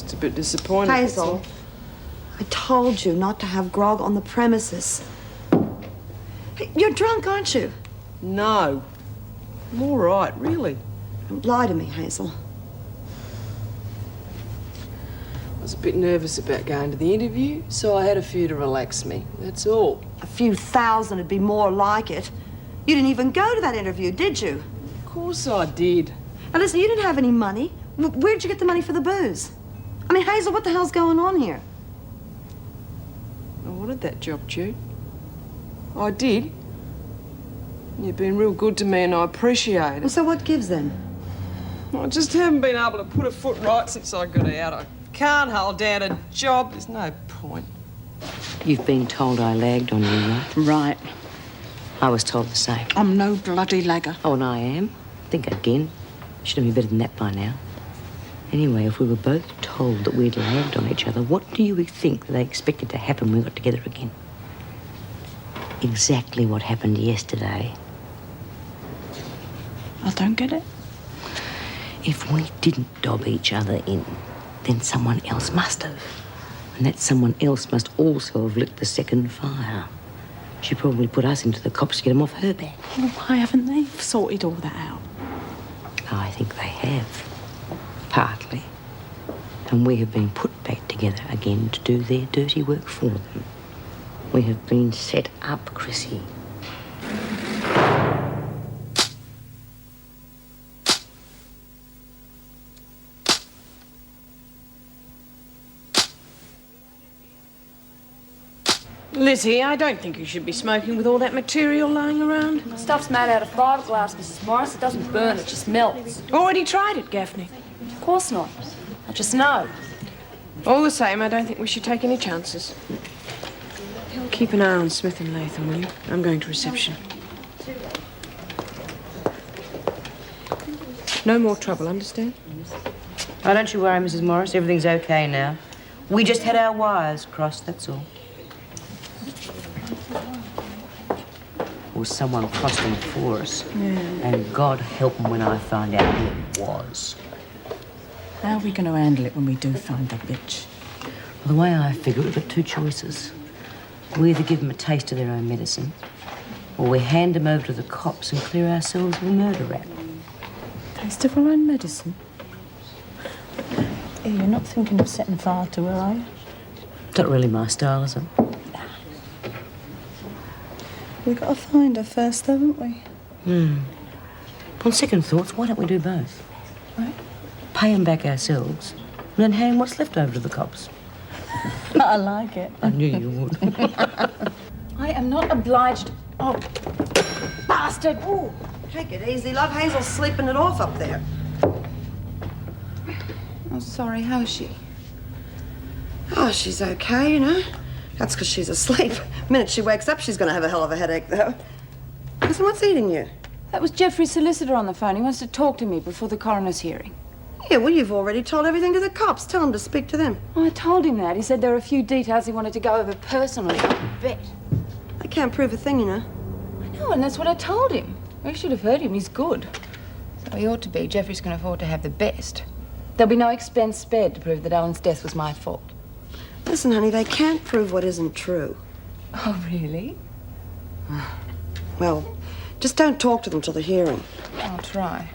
Just a bit disappointed, that's all. Hazel, I told you not to have grog on the premises. Hey, you're drunk, aren't you? No. I'm all right, really. Don't lie to me, Hazel. I was a bit nervous about going to the interview, so I had a few to relax me. That's all. A few thousand would be more like it. You didn't even go to that interview, did you? Of course I did. Now listen, you didn't have any money. Where'd you get the money for the booze? I mean, Hazel, what the hell's going on here? I wanted that job, Jude. I did. You've been real good to me and I appreciate it. Well, so what gives then? I just haven't been able to put a foot right since I got out. I can't hold down a job. There's no point. You've been told I lagged on you, right? Right. I was told the same. I'm no bloody lagger. Oh, and I am. Think again. Should have been better than that by now. Anyway, if we were both told that we'd lagged on each other, what do you think that they expected to happen when we got together again? Exactly what happened yesterday. I don't get it. If we didn't dob each other in, then someone else must have. And that someone else must also have lit the second fire. She probably put us into the cops to get them off her back. Well, why haven't they sorted all that out? I think they have. Partly. And we have been put back together again to do their dirty work for them. We have been set up, Chrissy. Lizzie, I don't think you should be smoking with all that material lying around. The stuff's made out of fiberglass, Mrs. Morris. It doesn't burn, it just melts. Already tried it, Gaffney. Of course not. I just know. All the same, I don't think we should take any chances. Keep an eye on Smith and Latham, will you? I'm going to reception. No more trouble, understand? Oh, don't you worry, Mrs. Morris. Everything's okay now. We just had our wires crossed, that's all. Or someone crossed them for us. Yeah. And God help them when I find out who it was. How are we going to handle it when we do find the bitch? Well, the way I figure it, we've got two choices. We either give them a taste of their own medicine, or we hand them over to the cops and clear ourselves of a murder rap. Taste of our own medicine? Hey, you're not thinking of setting fire to her, are you? Not really my style, is it? We've got to find her first, haven't we? On second thoughts, why don't we do both? Right. Pay them back ourselves, and then hand what's left over to the cops. I like it. I knew you would. I am not obliged. Oh, bastard! Oh, take it easy, love. Hazel's sleeping it off up there. Oh, sorry. How is she? Oh, she's okay, you know. That's because she's asleep. The minute she wakes up, she's going to have a hell of a headache, though. Listen, what's eating you? That was Jeffrey's solicitor on the phone. He wants to talk to me before the coroner's hearing. Yeah, well, you've already told everything to the cops. Tell them to speak to them. Oh, I told him that. He said there were a few details he wanted to go over personally. I bet. I can't prove a thing, you know. I know, and that's what I told him. You should have heard him. He's good. So he ought to be. Jeffrey's can afford to have the best. There'll be no expense spared to prove that Alan's death was my fault. Listen, honey, they can't prove what isn't true. Oh, really? Well, just don't talk to them till the hearing. I'll try.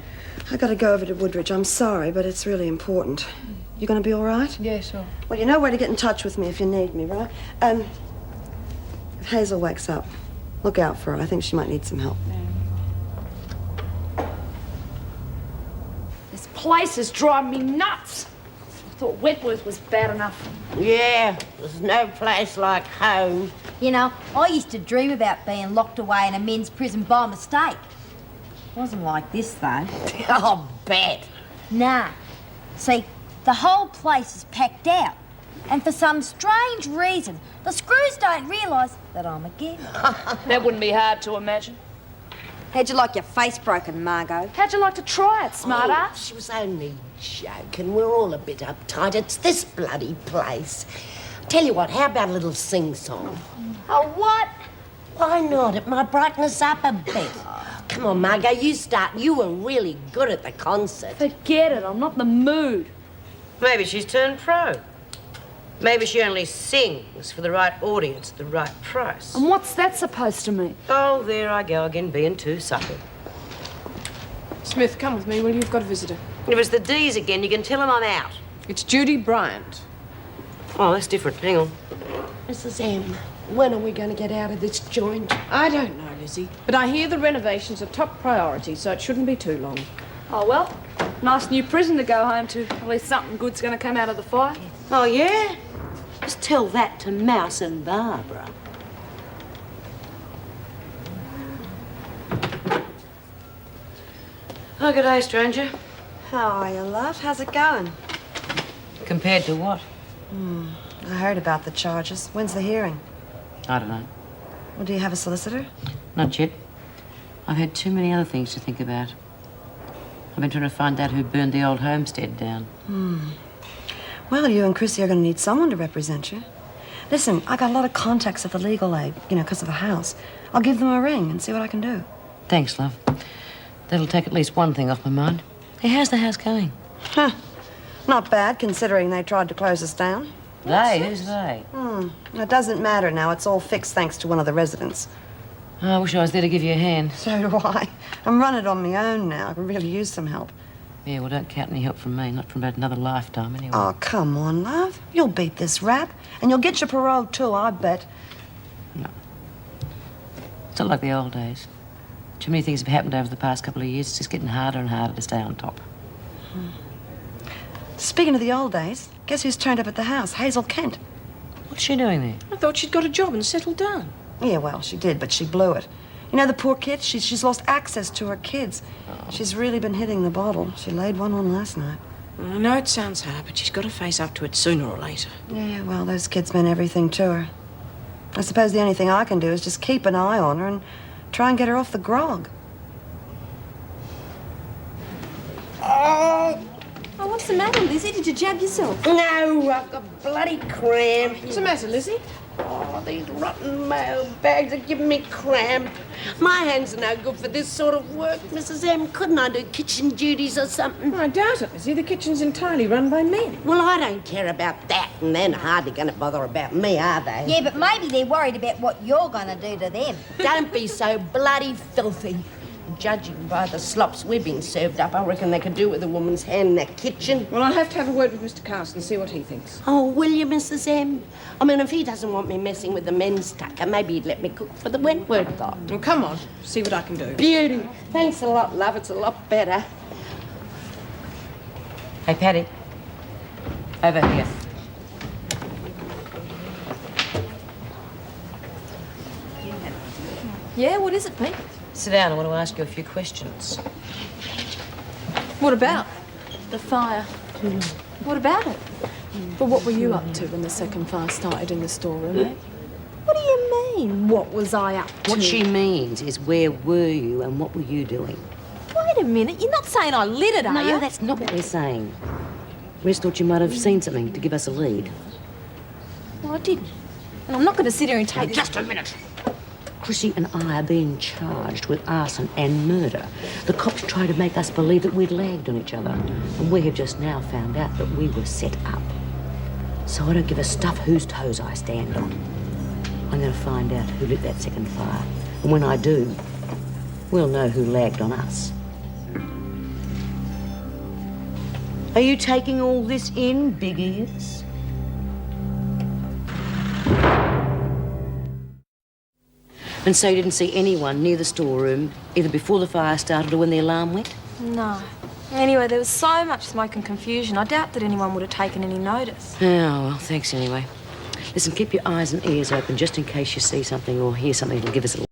I got to go over to Woodridge. I'm sorry, but it's really important. You going to be all right? Yeah, sure. Well, you know where to get in touch with me if you need me, right? If Hazel wakes up, look out for her. I think she might need some help. This place is driving me nuts. I thought Wentworth was bad enough. Yeah, there's no place like home. You know, I used to dream about being locked away in a men's prison by mistake. Wasn't like this, though. I'll bet. Nah. See, the whole place is packed out. And for some strange reason, the screws don't realise that I'm a girl. That wouldn't be hard to imagine. How'd you like your face broken, Margot? How'd you like to try it, smart Oh, ass? she was only joking. We're all a bit uptight. It's this bloody place. Tell you what, how about a little sing-song? Oh, what? Why not? It might brighten us up a bit. Come on, Margot, you start. You were really good at the concert. Forget it. I'm not in the mood. Maybe she's turned pro. Maybe she only sings for the right audience at the right price. And what's that supposed to mean? Oh, there I go again, being too subtle. Smith, come with me, will you? You've got a visitor. If it's the D's again, you can tell them I'm out. It's Judy Bryant. Oh, that's different. Hang on. Mrs. M, when are we going to get out of this joint? I don't know, Lizzie, but I hear the renovations are top priority, so it shouldn't be too long. Oh, well, nice new prison to go home to. At least something good's going to come out of the fire. Oh, yeah? Just tell that to Mouse and Barbara. Oh, good day, stranger. How are you, love? How's it going? Compared to what? I heard about the charges. When's the hearing? I don't know. Well, do you have a solicitor? Not yet. I've had too many other things to think about. I've been trying to find out who burned the old homestead down. Well, you and Chrissy are going to need someone to represent you. Listen, I got a lot of contacts at the legal aid, because of the house. I'll give them a ring and see what I can do. Thanks, love. That'll take at least one thing off my mind. Hey, how's the house going? Huh. Not bad, considering they tried to close us down. They? Who's they? It doesn't matter now. It's all fixed thanks to one of the residents. Oh, I wish I was there to give you a hand. So do I. I'm running it on my own now. I could really use some help. Yeah, well, don't count any help from me. Not from about another lifetime, anyway. Oh, come on, love. You'll beat this rap. And you'll get your parole, too, I bet. No. It's not like the old days. Too many things have happened over the past couple of years. It's just getting harder and harder to stay on top. Speaking of the old days, guess who's turned up at the house? Hazel Kent. What's she doing there? I thought she'd got a job and settled down. Yeah, well, she did, but she blew it. You know, the poor kid, she's lost access to her kids. She's really been hitting the bottle. She laid one on last night. I know it sounds hard, but she's got to face up to it sooner or later. Yeah, well, those kids meant everything to her. I suppose the only thing I can do is just keep an eye on her and try and get her off the grog. Oh, what's the matter, Lizzie? Did you jab yourself? No, I've got bloody cramp. What's the matter, Lizzie? Oh, these rotten mail bags are giving me cramp. My hands are no good for this sort of work, Mrs. M. Couldn't I do kitchen duties or something? I doubt it, Lizzie. The kitchen's entirely run by men. Well, I don't care about that, and they're hardly going to bother about me, are they? Yeah, but maybe they're worried about what you're going to do to them. Don't be so bloody filthy. Judging by the slops we've been served up, I reckon they could do with a woman's hand in that kitchen. Well, I'll have to have a word with Mr. Carson and see what he thinks. Oh, will you, Mrs. M? I mean, if he doesn't want me messing with the men's tucker, maybe he'd let me cook for the Wentworth lot. Well, come on. See what I can do. Beauty. Thanks a lot, love. It's a lot better. Hey, Paddy. Over here. Yeah, what is it, Pete? Sit down. I want to ask you a few questions. What about? The fire. What about it? Well, what were you up to when the second fire started in the storeroom, eh? What do you mean, what was I up to? What she means is where were you and what were you doing? Wait a minute, you're not saying I lit it, are No, you? that's not what we're saying. We just thought you might have seen something to give us a lead. Well, I didn't. And I'm not going to sit here and take... Just a minute. Chrissy and I are being charged with arson and murder. The cops tried to make us believe that we'd lagged on each other, and we have just now found out that we were set up. So I don't give a stuff whose toes I stand on. I'm going to find out who lit that second fire, and when I do, we'll know who lagged on us. Are you taking all this in, big ears? And so you didn't see anyone near the storeroom, either before the fire started or when the alarm went? No. Anyway, there was so much smoke and confusion, I doubt that anyone would have taken any notice. Oh, well, thanks anyway. Listen, keep your eyes and ears open just in case you see something or hear something that'll give us a